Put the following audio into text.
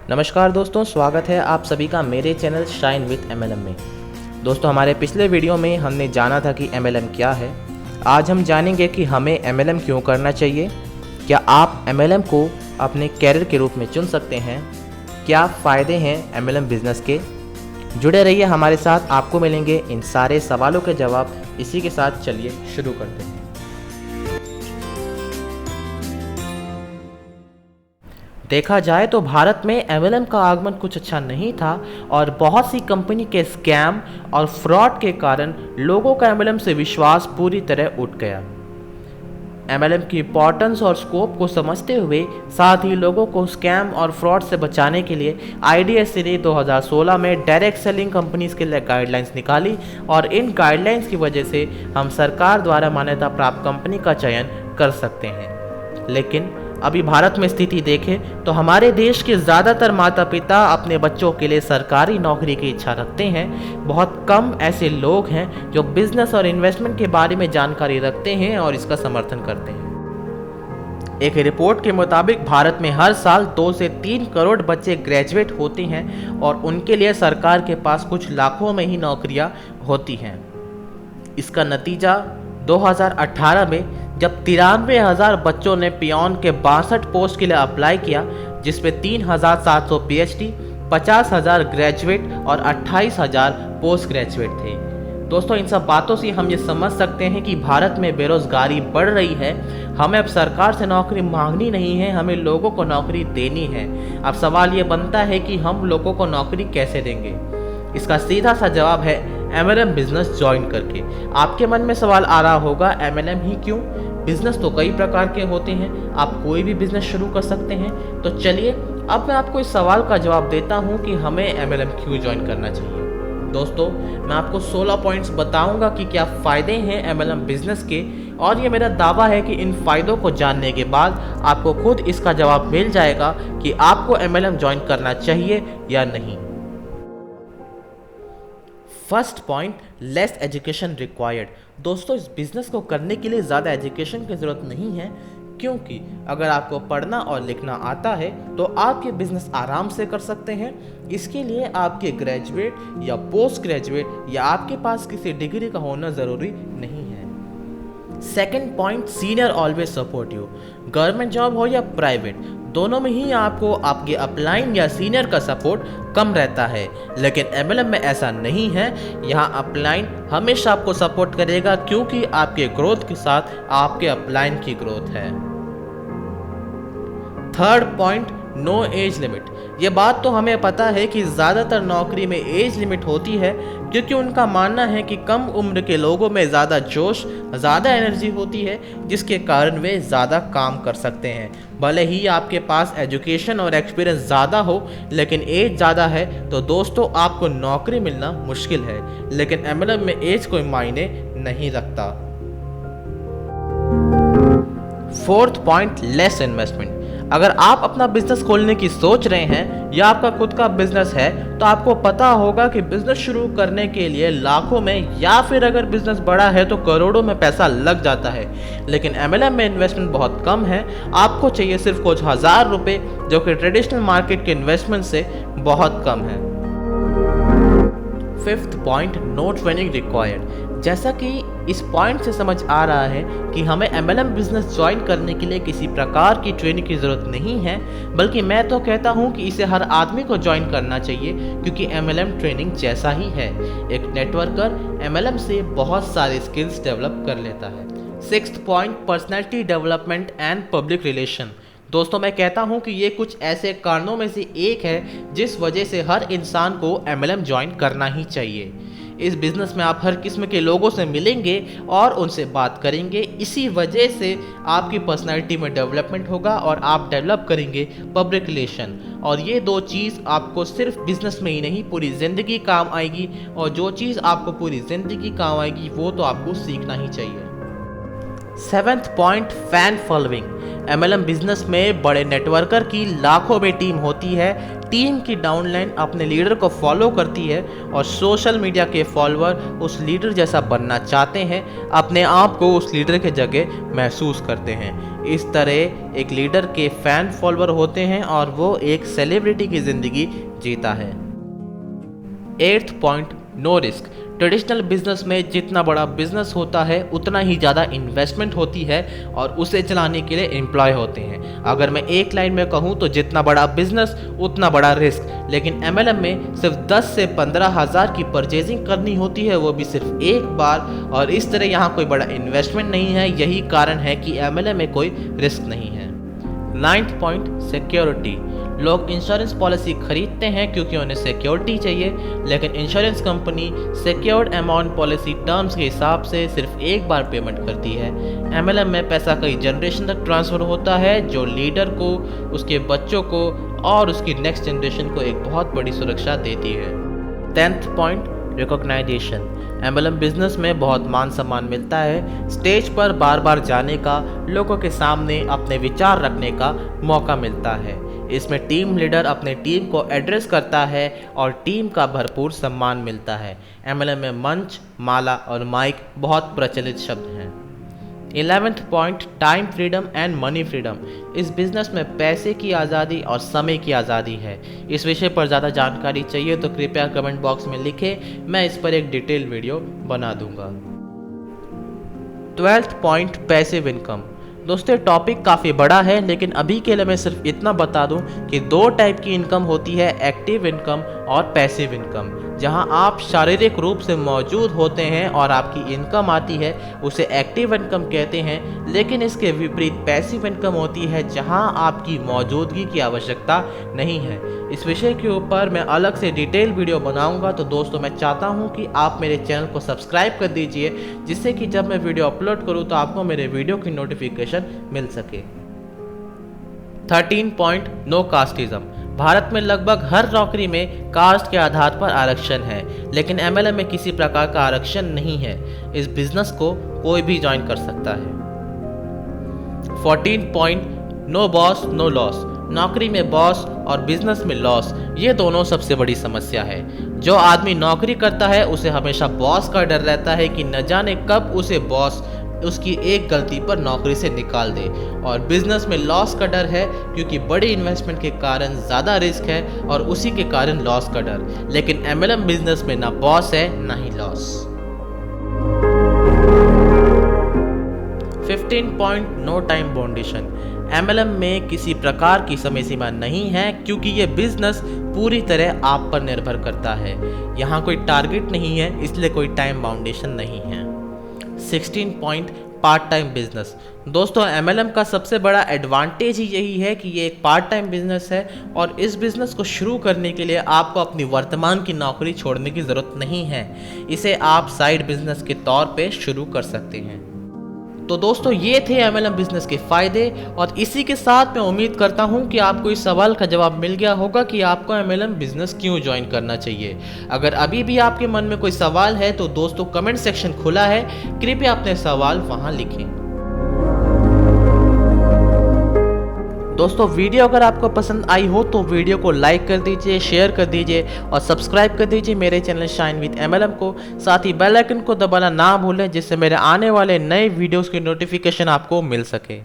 नमस्कार दोस्तों, स्वागत है आप सभी का मेरे चैनल शाइन विद एमएलएम में। दोस्तों, हमारे पिछले वीडियो में हमने जाना था कि एमएलएम क्या है। आज हम जानेंगे कि हमें एमएलएम क्यों करना चाहिए, क्या आप एमएलएम को अपने कैरियर के रूप में चुन सकते हैं, क्या फ़ायदे हैं एमएलएम बिजनेस के। जुड़े रहिए हमारे साथ, आपको मिलेंगे इन सारे सवालों के जवाब। इसी के साथ चलिए शुरू करते हैं। देखा जाए तो भारत में एमएलएम का आगमन कुछ अच्छा नहीं था और बहुत सी कंपनी के स्कैम और फ्रॉड के कारण लोगों का एमएलएम से विश्वास पूरी तरह उठ गया। एमएलएम की इम्पोर्टेंस और स्कोप को समझते हुए साथ ही लोगों को स्कैम और फ्रॉड से बचाने के लिए IDSC ने 2016 में डायरेक्ट सेलिंग कंपनीज के लिए गाइडलाइंस निकाली और इन गाइडलाइंस की वजह से हम सरकार द्वारा मान्यता प्राप्त कंपनी का चयन कर सकते हैं। लेकिन अभी भारत में स्थिति देखें तो हमारे देश के ज़्यादातर माता पिता अपने बच्चों के लिए सरकारी नौकरी की इच्छा रखते हैं। बहुत कम ऐसे लोग हैं जो बिजनेस और इन्वेस्टमेंट के बारे में जानकारी रखते हैं और इसका समर्थन करते हैं। एक रिपोर्ट के मुताबिक भारत में हर साल 2 से 3 करोड़ बच्चे ग्रेजुएट होते हैं और उनके लिए सरकार के पास कुछ लाखों में ही नौकरियां होती हैं। इसका नतीजा 2018 में जब 93,000 बच्चों ने पियोन के 62 पोस्ट के लिए अप्लाई किया, जिसमें 3,700 PhD, 50,000 ग्रेजुएट और 28,000 पोस्ट ग्रेजुएट थे। दोस्तों, इन सब बातों से हम ये समझ सकते हैं कि भारत में बेरोजगारी बढ़ रही है। हमें अब सरकार से नौकरी मांगनी नहीं है, हमें लोगों को नौकरी देनी है। अब सवाल ये बनता है कि हम लोगों को नौकरी कैसे देंगे। इसका सीधा सा जवाब है एमएलएम बिजनेस ज्वाइन करके। आपके मन में सवाल आ रहा होगा, एमएलएम ही क्यों? बिजनेस तो कई प्रकार के होते हैं, आप कोई भी बिजनेस शुरू कर सकते हैं। तो चलिए अब मैं आपको इस सवाल का जवाब देता हूं कि हमें एमएलएम क्यों ज्वाइन करना चाहिए। दोस्तों, मैं आपको 16 पॉइंट्स बताऊंगा कि क्या फ़ायदे हैं एमएलएम बिजनेस के, और ये मेरा दावा है कि इन फ़ायदों को जानने के बाद आपको खुद इसका जवाब मिल जाएगा कि आपको एमएलएम ज्वाइन करना चाहिए या नहीं। First point, less education required. दोस्तों, इस बिज़नेस को करने के लिए ज़्यादा एजुकेशन की ज़रूरत नहीं है, क्योंकि अगर आपको पढ़ना और लिखना आता है तो आप ये बिज़नेस आराम से कर सकते हैं। इसके लिए आपके ग्रेजुएट या पोस्ट ग्रेजुएट या आपके पास किसी डिग्री का होना ज़रूरी नहीं है। Second point, senior always support you. Government job हो या प्राइवेट, दोनों में ही आपको आपके अपलाइन या सीनियर का सपोर्ट कम रहता है, लेकिन एमएलएम में ऐसा नहीं है। यहाँ अपलाइन हमेशा आपको सपोर्ट करेगा, क्योंकि आपके ग्रोथ के साथ आपके अपलाइन की ग्रोथ है। Third point, no age limit. ये बात तो हमें पता है कि ज़्यादातर नौकरी में एज लिमिट होती है, क्योंकि उनका मानना है कि कम उम्र के लोगों में ज़्यादा जोश, ज़्यादा एनर्जी होती है, जिसके कारण वे ज़्यादा काम कर सकते हैं। भले ही आपके पास एजुकेशन और एक्सपीरियंस ज़्यादा हो, लेकिन एज ज़्यादा है तो दोस्तों आपको नौकरी मिलना मुश्किल है। लेकिन एमएलएम में एज कोई मायने नहीं रखता। Fourth point, less investment. अगर आप अपना बिजनेस खोलने की सोच रहे हैं या आपका खुद का बिजनेस है, तो आपको पता होगा कि बिजनेस शुरू करने के लिए लाखों में या फिर अगर बिजनेस बड़ा है तो करोड़ों में पैसा लग जाता है। लेकिन एमएलएम में इन्वेस्टमेंट बहुत कम है, आपको चाहिए सिर्फ कुछ हजार रुपए, जो कि ट्रेडिशनल मार्केट के इन्वेस्टमेंट से बहुत कम है। Fifth point, no training required. जैसा कि इस पॉइंट से समझ आ रहा है कि हमें एमएलएम बिजनेस ज्वाइन करने के लिए किसी प्रकार की ट्रेनिंग की ज़रूरत नहीं है, बल्कि मैं तो कहता हूं कि इसे हर आदमी को ज्वाइन करना चाहिए, क्योंकि एमएलएम ट्रेनिंग जैसा ही है। एक नेटवर्कर एमएलएम से बहुत सारे स्किल्स डेवलप कर लेता है। Sixth point, personality development and public relation. दोस्तों, मैं कहता हूं कि ये कुछ ऐसे कारणों में से एक है जिस वजह से हर इंसान को एमएलएम ज्वाइन करना ही चाहिए। इस बिज़नेस में आप हर किस्म के लोगों से मिलेंगे और उनसे बात करेंगे। इसी वजह से आपकी पर्सनैलिटी में डेवलपमेंट होगा और आप डेवलप करेंगे पब्लिक रिलेशन। और ये दो चीज़ आपको सिर्फ बिज़नेस में ही नहीं, पूरी ज़िंदगी काम आएगी। और जो चीज़ आपको पूरी ज़िंदगी काम आएगी वो तो आपको सीखना ही चाहिए। Seventh point, fan following. MLM business में बड़े नेटवर्कर की लाखों में टीम होती है। टीम की डाउनलाइन अपने लीडर को फॉलो करती है और सोशल मीडिया के फॉलोअर उस लीडर जैसा बनना चाहते हैं, अपने आप को उस लीडर के जगह महसूस करते हैं। इस तरह एक लीडर के फैन फॉलोअर होते हैं और वो एक सेलिब्रिटी की ज़िंदगी जीता है। 8th point, no risk. Traditional business में जितना बड़ा बिजनेस होता है उतना ही ज़्यादा इन्वेस्टमेंट होती है और उसे चलाने के लिए एम्प्लॉय होते हैं। अगर मैं एक लाइन में कहूँ तो जितना बड़ा बिजनेस उतना बड़ा रिस्क। लेकिन MLM में सिर्फ 10 से 15 हज़ार की परचेजिंग करनी होती है, वो भी सिर्फ एक बार, और इस तरह यहाँ कोई बड़ा इन्वेस्टमेंट नहीं है। यही कारण है कि MLM में कोई रिस्क नहीं है। 9th point, security. लोग इंश्योरेंस पॉलिसी खरीदते हैं क्योंकि उन्हें सिक्योरिटी चाहिए, लेकिन insurance company secured amount policy terms के हिसाब से सिर्फ एक बार पेमेंट करती है। MLM में पैसा कई जनरेशन तक ट्रांसफ़र होता है, जो लीडर को, उसके बच्चों को और उसकी नेक्स्ट जनरेशन को एक बहुत बड़ी सुरक्षा देती है। 10th point, recognition. MLM business में बहुत मान सम्मान मिलता है। स्टेज पर बार बार जाने का, लोगों के सामने अपने विचार रखने का मौका मिलता है। इसमें टीम लीडर अपने टीम को एड्रेस करता है और टीम का भरपूर सम्मान मिलता है। MLM में मंच, माला और माइक बहुत प्रचलित शब्द हैं। 11th point, time freedom and money freedom. इस बिज़नेस में पैसे की आज़ादी और समय की आज़ादी है। इस विषय पर ज़्यादा जानकारी चाहिए तो कृपया कमेंट बॉक्स में लिखें, मैं इस पर एक डिटेल वीडियो बना दूंगा। 12th point, passive income. दोस्तों टॉपिक काफ़ी बड़ा है, लेकिन अभी के लिए मैं सिर्फ इतना बता दूं कि 2 टाइप की इनकम होती है, एक्टिव इनकम और पैसिव इनकम। जहां आप शारीरिक रूप से मौजूद होते हैं और आपकी इनकम आती है, उसे एक्टिव इनकम कहते हैं। लेकिन इसके विपरीत पैसिव इनकम होती है, जहां आपकी मौजूदगी की आवश्यकता नहीं है। इस विषय के ऊपर मैं अलग से डिटेल वीडियो बनाऊंगा, तो दोस्तों मैं चाहता हूं कि आप मेरे चैनल को सब्सक्राइब कर दीजिए, जिससे कि जब मैं वीडियो अपलोड करूं तो आपको मेरे वीडियो की नोटिफिकेशन मिल सके। 13 पॉइंट, नो कास्टिज्म। भारत में लगभग हर नौकरी में कास्ट के आधार पर आरक्षण है, लेकिन MLM में किसी प्रकार का आरक्षण नहीं है। इस बिजनेस को कोई भी ज्वाइन कर सकता है। 14 point, no boss no loss. नौकरी में बॉस और बिजनेस में लॉस, ये दोनों सबसे बड़ी समस्या है। जो आदमी नौकरी करता है उसे हमेशा बॉस का डर रहता है कि न जाने कब उसे बॉस उसकी एक गलती पर नौकरी से निकाल दे, और बिजनेस में लॉस का डर है क्योंकि बड़ी इन्वेस्टमेंट के कारण ज़्यादा रिस्क है और उसी के कारण लॉस का डर। लेकिन MLM बिजनेस में ना बॉस है ना ही लॉस। 15 पॉइंट, नो टाइम बाउंडेशन। MLM में किसी प्रकार की समय सीमा नहीं है क्योंकि ये बिजनेस पूरी तरह आप पर निर्भर करता है। यहाँ कोई टारगेट नहीं है, इसलिए कोई टाइम बाउंडेशन नहीं है। 16 पॉइंट, पार्ट टाइम बिजनेस। दोस्तों MLM का सबसे बड़ा एडवांटेज ही यही है कि ये एक पार्ट टाइम बिजनेस है, और इस बिजनेस को शुरू करने के लिए आपको अपनी वर्तमान की नौकरी छोड़ने की ज़रूरत नहीं है। इसे आप साइड बिजनेस के तौर पे शुरू कर सकते हैं। तो दोस्तों ये थे MLM बिजनेस के फ़ायदे, और इसी के साथ मैं उम्मीद करता हूं कि आपको इस सवाल का जवाब मिल गया होगा कि आपको MLM बिजनेस क्यों ज्वाइन करना चाहिए। अगर अभी भी आपके मन में कोई सवाल है तो दोस्तों कमेंट सेक्शन खुला है, कृपया अपने सवाल वहां लिखें। दोस्तों वीडियो अगर आपको पसंद आई हो तो वीडियो को लाइक कर दीजिए, शेयर कर दीजिए और सब्सक्राइब कर दीजिए मेरे चैनल शाइन विद MLM को। साथ ही बेल आइकन को दबाना ना भूलें, जिससे मेरे आने वाले नए वीडियोस की नोटिफिकेशन आपको मिल सके।